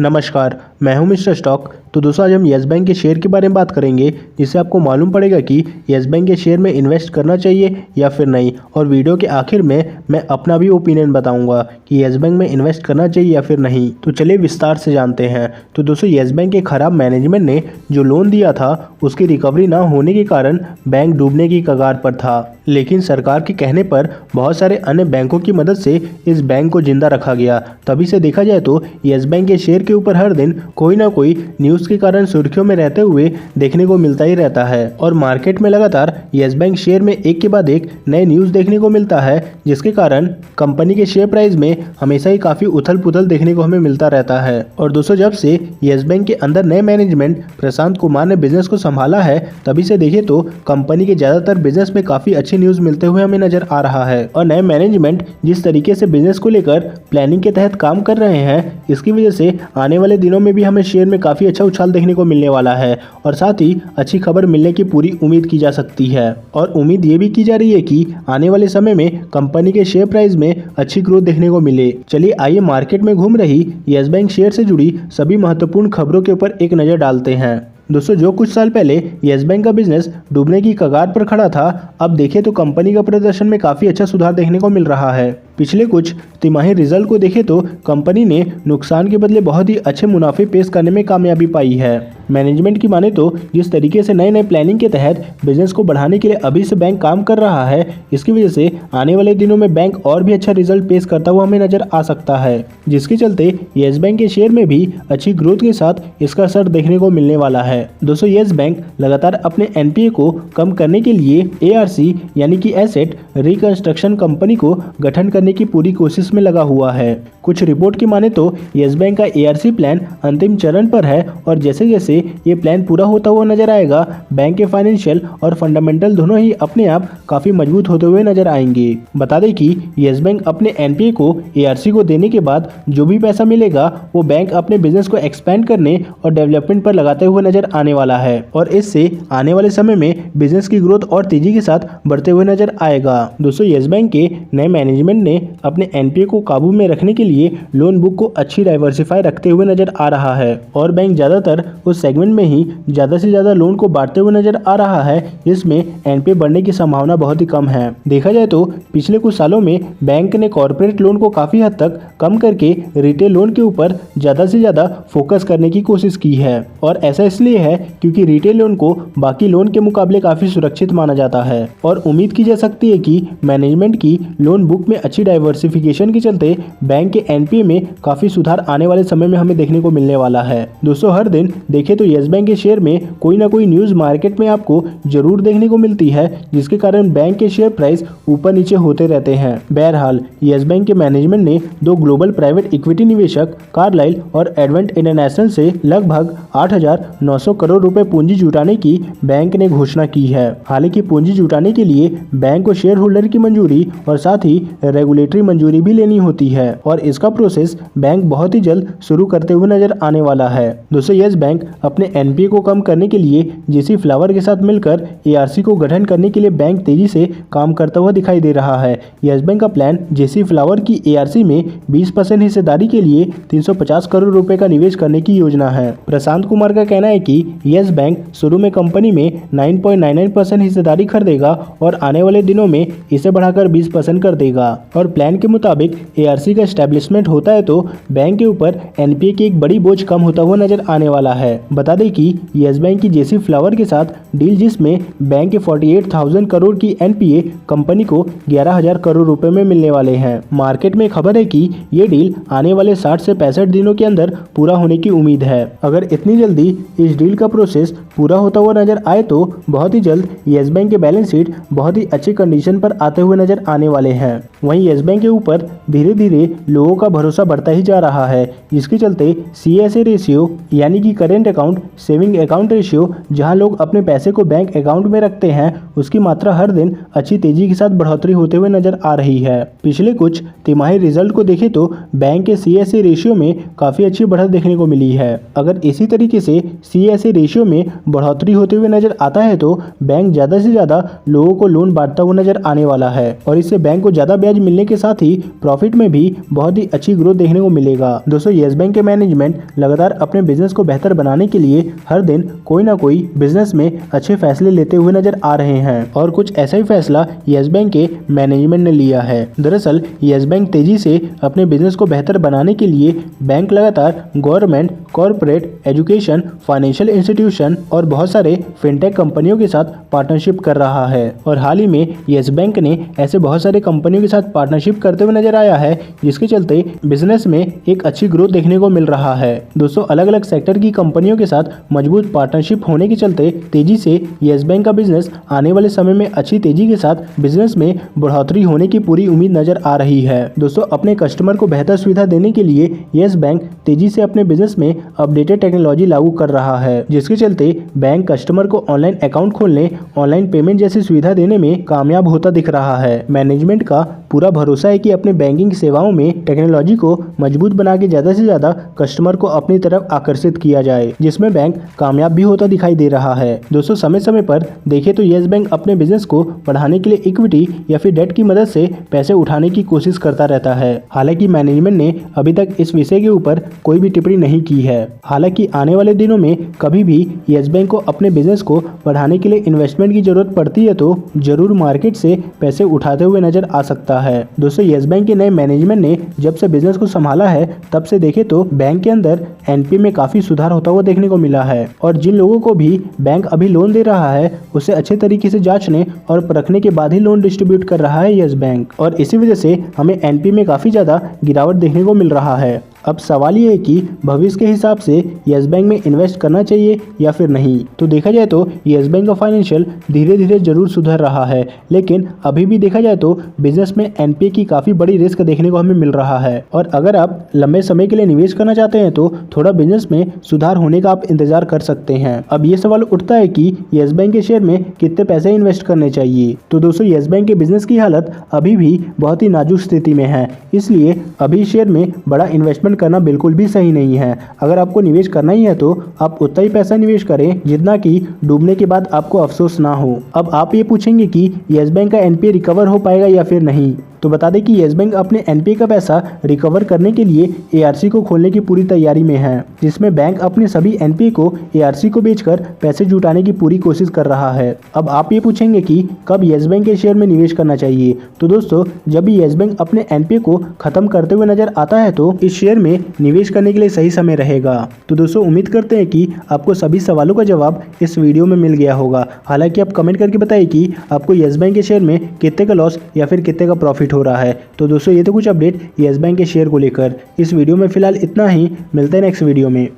नमस्कार, मैं हूं मिस्टर स्टॉक। तो दोस्तों आज हम येस बैंक के शेयर के बारे में बात करेंगे, जिससे आपको मालूम पड़ेगा कि येस बैंक के शेयर में इन्वेस्ट करना चाहिए या फिर नहीं। और वीडियो के आखिर में मैं अपना भी ओपिनियन बताऊंगा कि येस बैंक में इन्वेस्ट करना चाहिए या फिर नहीं। तो चलिए विस्तार से जानते हैं। तो दोस्तों येस बैंक के खराब मैनेजमेंट ने जो लोन दिया था उसकी रिकवरी ना होने के कारण बैंक डूबने की कगार पर था, लेकिन सरकार के कहने पर बहुत सारे अन्य बैंकों की मदद से इस बैंक को जिंदा रखा गया। तभी से देखा जाए तो येस बैंक के शेयर के ऊपर हर दिन कोई ना कोई न्यूज़ के कारण सुर्खियों में रहते हुए देखने को मिलता ही रहता है। और मार्केट में लगातार येस बैंक शेयर में एक के बाद एक नए न्यूज़ देखने को मिलता है, जिसके कारण कंपनी के शेयर प्राइस में हमेशा ही काफ़ी उथल पुथल देखने को हमें मिलता रहता है। और दोस्तों जब से येस बैंक के अंदर नए मैनेजमेंट प्रशांत कुमार ने बिजनेस को संभाला है, तभी से देखे तो कंपनी के ज़्यादातर बिजनेस में काफ़ी अच्छी न्यूज़ मिलते हुए हमें नजर आ रहा है। और नए मैनेजमेंट जिस तरीके से बिजनेस को लेकर प्लानिंग के तहत काम कर रहे हैं, इसकी वजह से आने वाले दिनों में भी हमें शेयर में काफ़ी अच्छा उछाल देखने को मिलने वाला है। और साथ ही अच्छी खबर मिलने की पूरी उम्मीद की जा सकती है। और उम्मीद ये भी की जा रही है कि आने वाले समय में कंपनी के शेयर प्राइस में अच्छी ग्रोथ देखने को मिले। चलिए आइए मार्केट में घूम रही येस बैंक शेयर से जुड़ी सभी महत्वपूर्ण खबरों के ऊपर एक नज़र डालते हैं। दोस्तों जो कुछ साल पहले येस बैंक का बिजनेस डूबने की कगार पर खड़ा था, अब देखें तो कंपनी का प्रदर्शन में काफ़ी अच्छा सुधार देखने को मिल रहा है। पिछले कुछ तिमाही रिजल्ट को देखें तो कंपनी ने नुकसान के बदले बहुत ही अच्छे मुनाफे पेश करने में कामयाबी पाई है। मैनेजमेंट की माने तो जिस तरीके से नए नए प्लानिंग के तहत बिजनेस को बढ़ाने के लिए अभी से बैंक काम कर रहा है, इसकी वजह से आने वाले दिनों में बैंक और भी अच्छा रिजल्ट पेश करता हुआ हमें नजर आ सकता है, जिसके चलते येस बैंक के शेयर में भी अच्छी ग्रोथ के साथ इसका असर देखने को मिलने वाला है। दोस्तों येस बैंक लगातार अपने एनपीए को कम करने के लिए एआरसी यानी कि एसेट रिकंस्ट्रक्शन कंपनी को गठन करने की पूरी कोशिश में लगा हुआ है। कुछ रिपोर्ट की माने तो येस बैंक का एआरसी प्लान अंतिम चरण पर है, और जैसे जैसे ये प्लान पूरा होता हुआ नजर आएगा, बैंक के फाइनेंशियल और फंडामेंटल दोनों ही अपने आप काफी मजबूत होते हुए नजर आएंगे। बता दें कि येस बैंक अपने एनपीए को एआरसी को देने के बाद जो भी पैसा मिलेगा वो बैंक अपने बिजनेस को एक्सपेंड करने और डेवलपमेंट पर लगाते हुए नजर आने वाला है, और इससे आने वाले समय में बिजनेस की ग्रोथ और तेजी के साथ बढ़ते हुए नजर आएगा। दोस्तों येस बैंक के नए मैनेजमेंट ने अपने एनपीए को काबू में रखने के लिए लोन बुक को अच्छी डाइवर्सिफाई रखते हुए नजर आ रहा है, और बैंक ज्यादातर उस सेगमेंट में ही ज्यादा से ज्यादा लोन को बांटते हुए नजर आ रहा है, जिसमें एनपीए बढ़ने की संभावना बहुत ही कम है। देखा जाए तो पिछले कुछ सालों में बैंक ने कॉर्पोरेट लोन को काफी हद तक कम करके रिटेल लोन के ऊपर ज्यादा से ज्यादा फोकस करने की कोशिश की है। और ऐसा इसलिए है क्योंकि रिटेल लोन को बाकी लोन के मुकाबले काफी सुरक्षित माना जाता है, और उम्मीद की जा सकती है कि मैनेजमेंट की लोन बुक में अच्छी डाइवर्सिफिकेशन के चलते बैंक के एनपीए में काफी सुधार आने वाले समय में हमें देखने को मिलने वाला है। दोस्तों हर दिन देखें तो येस बैंक के शेयर में कोई ना कोई न्यूज मार्केट में आपको जरूर देखने को मिलती है, जिसके कारण बैंक के शेयर प्राइस ऊपर नीचे होते रहते हैं। बहरहाल येस बैंक के मैनेजमेंट ने दो ग्लोबल प्राइवेट इक्विटी निवेशक कार्लाइल और एडवेंट इंटरनेशनल से लगभग 8,900 करोड़ रुपए पूंजी जुटाने की बैंक ने घोषणा की है। हालांकि पूंजी जुटाने के लिए बैंक को शेयर होल्डर की मंजूरी और साथ ही रेगुलेटरी मंजूरी भी लेनी होती है, और इसका प्रोसेस बैंक बहुत ही जल्द शुरू करते हुए नजर आने वाला है। दोस्तों येस बैंक अपने एनपीए को कम करने के लिए जेसी फ्लावर के साथ मिलकर एआरसी को गठन करने के लिए बैंक तेजी से काम करता हुआ दिखाई दे रहा है। येस बैंक का प्लान जेसी फ्लावर की एआरसी में 20% हिस्सेदारी के लिए 350 करोड़ रुपए का निवेश करने की योजना है। प्रशांत कुमार का कहना है कि येस बैंक शुरू में कंपनी में 9.99% हिस्सेदारी खरीदेगा और आने वाले दिनों में इसे बढ़ाकर 20% कर देगा। और प्लान के मुताबिक एआरसी का एस्टेब्लिशमेंट होता है तो बैंक के ऊपर एनपीए की एक बड़ी बोझ कम होता हुआ नजर आने वाला है। बता दें कि येस बैंक की जेसी फ्लावर के साथ डील, जिसमें बैंक के 48,000 करोड़ की एनपीए कंपनी को 11,000 करोड़ रुपए में मिलने वाले हैं। मार्केट में खबर है कि ये डील आने वाले 60 से 65 दिनों के अंदर पूरा होने की उम्मीद है। अगर इतनी जल्दी इस डील का प्रोसेस पूरा होता हुआ नजर आए तो बहुत ही जल्द येस बैंक के बैलेंस शीट बहुत ही अच्छी कंडीशन पर आते हुए नजर आने वाले हैं। वहीं येस बैंक के ऊपर धीरे धीरे लोगों का भरोसा बढ़ता ही जा रहा है, जिसके चलते सीएसए रेशियो यानी कि current account saving account ratio, जहां लोग अपने पैसे को बैंक अकाउंट में रखते हैं, उसकी मात्रा हर दिन अच्छी तेजी के साथ बढ़ोतरी होते हुए नजर आ रही है। पिछले कुछ तिमाही रिजल्ट को देखें तो बैंक के सीएसए रेशियो में काफी अच्छी बढ़त देखने को मिली है। अगर इसी तरीके से सीएसए रेशियो में बढ़ोतरी होते हुए नजर आता है तो बैंक ज्यादा से ज्यादा लोगों को लोन बांटता हुआ नजर आने वाला है, और इससे बैंक को ज्यादा ब्याज ब्याज मिलने के साथ ही प्रॉफिट में भी बहुत ही अच्छी ग्रोथ देखने को मिलेगा। दोस्तों येस बैंक के मैनेजमेंट लगातार अपने बिजनेस को बेहतर बनाने के लिए हर दिन कोई ना कोई बिजनेस में अच्छे फैसले लेते हुए नजर आ रहे हैं और कुछ ऐसा ही फैसला येस बैंक के मैनेजमेंट ने लिया है। दरअसल येस बैंक तेजी से अपने बिजनेस को बेहतर बनाने के लिए बैंक लगातार government, corporate, education, financial institution और बहुत सारे फिनटेक कंपनियों के साथ पार्टनरशिप कर रहा है और हाल ही में येस बैंक ने ऐसे बहुत सारे कंपनियों के साथ पार्टनरशिप करते हुए नजर आया है, जिसके चलते बिजनेस में एक अच्छी ग्रोथ देखने को मिल रहा है। दोस्तों अलग अलग सेक्टर की कंपनियों के साथ मजबूत पार्टनरशिप होने के चलते तेजी से येस बैंक का बिजनेस आने वाले समय में अच्छी तेजी के साथ बिजनेस में बढ़ोतरी होने की पूरी उम्मीद नजर आ रही है। दोस्तों अपने कस्टमर को बेहतर सुविधा देने के लिए येस बैंक तेजी से अपने बिजनेस में अपडेटेड टेक्नोलॉजी लागू कर रहा है, जिसके चलते बैंक कस्टमर को ऑनलाइन अकाउंट खोलने, ऑनलाइन पेमेंट जैसी सुविधा देने में कामयाब होता दिख रहा है। मैनेजमेंट का पूरा भरोसा है कि अपने बैंकिंग सेवाओं में टेक्नोलॉजी को मजबूत बना के ज्यादा से ज्यादा कस्टमर को अपनी तरफ आकर्षित किया जाए, जिसमें बैंक कामयाब भी होता दिखाई दे रहा है। दोस्तों समय समय पर देखें तो येस बैंक अपने बिजनेस को बढ़ाने के लिए इक्विटी या फिर डेट की मदद से पैसे उठाने की कोशिश करता रहता है। हालांकि मैनेजमेंट ने अभी तक इस विषय के ऊपर कोई भी टिप्पणी नहीं की है। हालांकि आने वाले दिनों में कभी भी येस बैंक को अपने बिजनेस को बढ़ाने के लिए इन्वेस्टमेंट की जरूरत पड़ती है तो जरूर मार्केट से पैसे उठाते हुए नजर आ सकता है। दोस्तों येस बैंक के नए मैनेजमेंट ने जब से बिजनेस को संभाला है तब से देखे तो बैंक के अंदर एनपीए में काफी सुधार होता हुआ देखने को मिला है और जिन लोगों को भी बैंक अभी लोन दे रहा है उसे अच्छे तरीके से जांचने और परखने के बाद ही लोन डिस्ट्रीब्यूट कर रहा है येस बैंक और इसी वजह से हमें एनपीए में काफी ज्यादा गिरावट देखने को मिल रहा है। अब सवाल ये है कि भविष्य के हिसाब से येस बैंक में इन्वेस्ट करना चाहिए या फिर नहीं। तो देखा जाए तो येस बैंक का फाइनेंशियल धीरे धीरे जरूर सुधर रहा है, लेकिन अभी भी देखा जाए तो बिजनेस में एनपीए की काफ़ी बड़ी रिस्क देखने को हमें मिल रहा है और अगर आप लंबे समय के लिए निवेश करना चाहते हैं तो थोड़ा बिजनेस में सुधार होने का आप इंतजार कर सकते हैं। अब ये सवाल उठता है कि येस बैंक के शेयर में कितने पैसे इन्वेस्ट करने चाहिए। तो दोस्तों येस बैंक के बिजनेस की हालत अभी भी बहुत ही नाजुक स्थिति में है, इसलिए अभी शेयर में बड़ा इन्वेस्टमेंट करना बिल्कुल भी सही नहीं है। अगर आपको निवेश करना ही है तो आप उतना ही पैसा निवेश करें जितना कि डूबने के बाद आपको अफसोस ना हो। अब आप ये पूछेंगे कि येस बैंक का एनपीए रिकवर हो पाएगा या फिर नहीं, तो बता दें कि येस बैंक अपने एनपीए का पैसा रिकवर करने के लिए एआरसी को खोलने की पूरी तैयारी में है, जिसमें बैंक अपने सभी एनपीए को एआरसी को बेचकर पैसे जुटाने की पूरी कोशिश कर रहा है। अब आप ये पूछेंगे कि कब येस बैंक के शेयर में निवेश करना चाहिए। तो दोस्तों जब भी येस बैंक अपने एनपीए को खत्म करते हुए नजर आता है तो इस शेयर में निवेश करने के लिए सही समय रहेगा। तो दोस्तों उम्मीद करते हैं कि आपको सभी सवालों का जवाब इस वीडियो में मिल गया होगा। हालांकि आप कमेंट करके बताइए कि आपको येस बैंक के शेयर में कितने का लॉस या फिर कितने का प्रॉफिट हो रहा है। तो दोस्तों ये तो कुछ अपडेट येस बैंक के शेयर को लेकर। इस वीडियो में फिलहाल इतना ही, मिलते हैं नेक्स्ट वीडियो में।